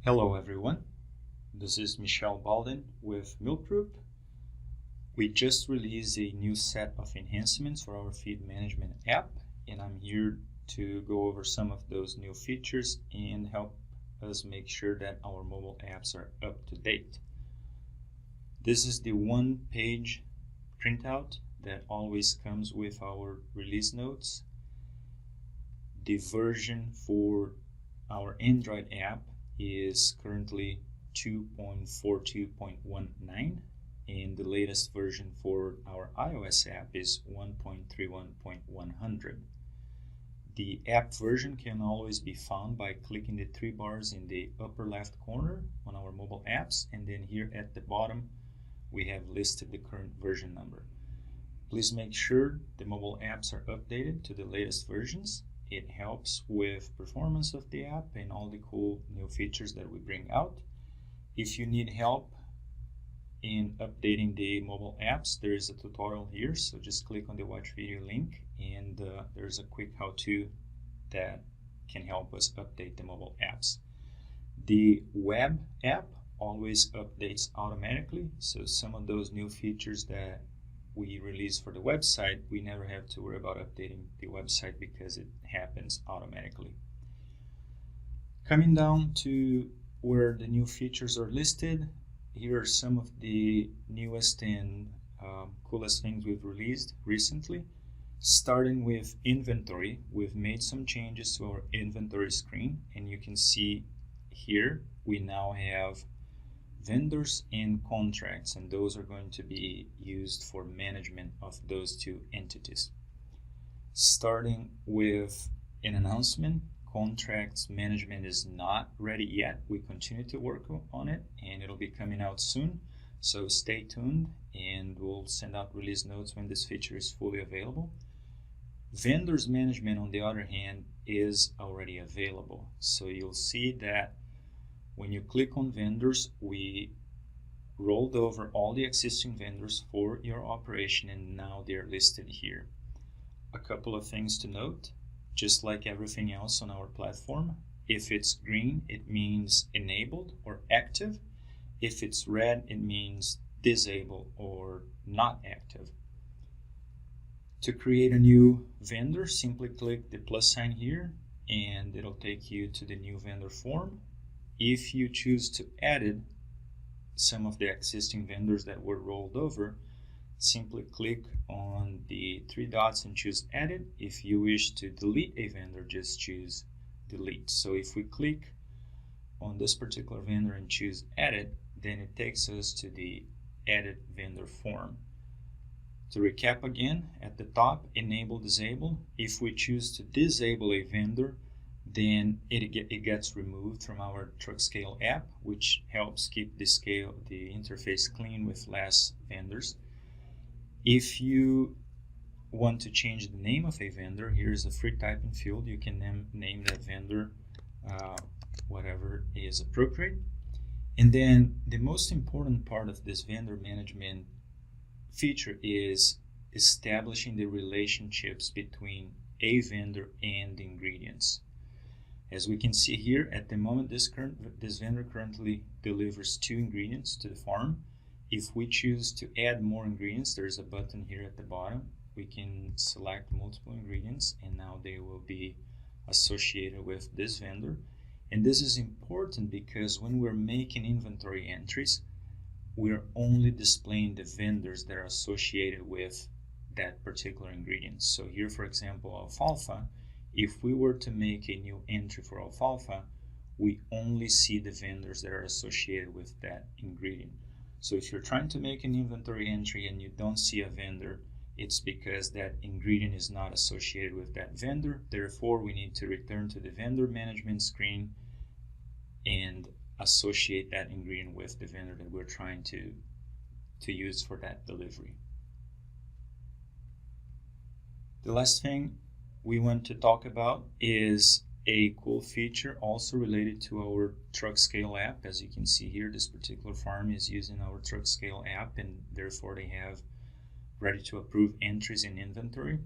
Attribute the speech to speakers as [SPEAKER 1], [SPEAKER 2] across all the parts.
[SPEAKER 1] Hello everyone, this is Michelle Balden with Milk Group. We just released a new set of enhancements for our feed management app, and I'm here to go over some of those new features and help us make sure that our mobile apps are up to date. This is the one-page printout that always comes with our release notes. The version for our Android app is currently 2.42.19 and the latest version for our iOS app is 1.31.100. The app version can always be found by clicking the three bars in the upper left corner on our mobile apps, and then here at the bottom we have listed the current version number. Please make sure the mobile apps are updated to the latest versions. It helps with performance of the app and all the cool new features that we bring out. If you need help in updating the mobile apps, there is a tutorial here, so just click on the watch video link and there's a quick how-to that can help us update the mobile apps. The web app always updates automatically, so some of those new features that we release for the website, we never have to worry about updating the website because it happens automatically. Coming down to where the new features are listed, here are some of the newest and coolest things we've released recently. Starting with inventory, we've made some changes to our inventory screen, and you can see here we now have vendors and contracts, and those are going to be used for management of those two entities. Starting with an announcement, contracts management is not ready yet. We continue to work on it and it'll be coming out soon, so stay tuned and we'll send out release notes when this feature is fully available. Vendors management, on the other hand, is already available, so you'll see that when you click on vendors, we rolled over all the existing vendors for your operation and now they're listed here. A couple of things to note, just like everything else on our platform, if it's green, it means enabled or active. If it's red, it means disabled or not active. To create a new vendor, simply click the plus sign here and it'll take you to the new vendor form. If you choose to edit some of the existing vendors that were rolled over, simply click on the three dots and choose edit. If you wish to delete a vendor, just choose delete. So if we click on this particular vendor and choose edit, then it takes us to the edit vendor form. To recap again, at the top, enable, disable. If we choose to disable a vendor, then it gets removed from our truck scale app, which helps keep the interface clean with less vendors. If you want to change the name of a vendor, here's a free typing field. You can name that vendor whatever is appropriate. And then the most important part of this vendor management feature is establishing the relationships between a vendor and the ingredients. As we can see here, at the moment this vendor currently delivers 2 ingredients to the farm. If we choose to add more ingredients, there's a button here at the bottom. We can select multiple ingredients and now they will be associated with this vendor. And this is important because when we're making inventory entries, we're only displaying the vendors that are associated with that particular ingredient. So here, for example, alfalfa, if we were to make a new entry for alfalfa, we only see the vendors that are associated with that ingredient. So if you're trying to make an inventory entry and you don't see a vendor, it's because that ingredient is not associated with that vendor. Therefore, we need to return to the vendor management screen and associate that ingredient with the vendor that we're trying to use for that delivery. The last thing we want to talk about is a cool feature also related to our truck scale app. As you can see here, this particular farm is using our truck scale app and therefore they have ready to approve entries in inventory.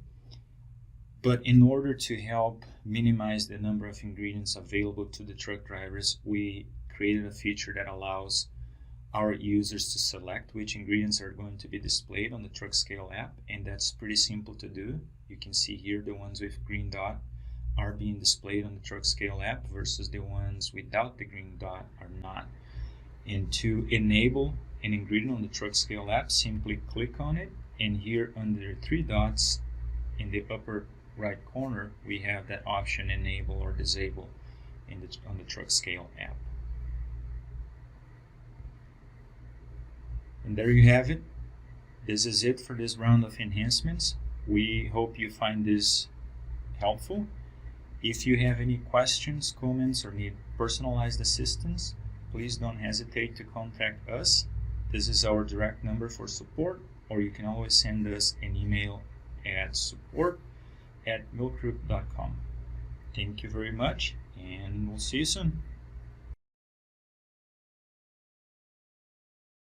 [SPEAKER 1] But in order to help minimize the number of ingredients available to the truck drivers, we created a feature that allows our users to select which ingredients are going to be displayed on the truck scale app, and that's pretty simple to do. You can see here the ones with green dot are being displayed on the truck scale app versus the ones without the green dot are not. And to enable an ingredient on the truck scale app, simply click on it, and here under three dots in the upper right corner we have that option, enable or disable, on the truck scale app. And there you have it. This is it for this round of enhancements. We hope you find this helpful. If you have any questions, comments, or need personalized assistance, please don't hesitate to contact us. This is our direct number for support, or you can always send us an email at support@milkgroup.com. Thank you very much, and we'll see you soon.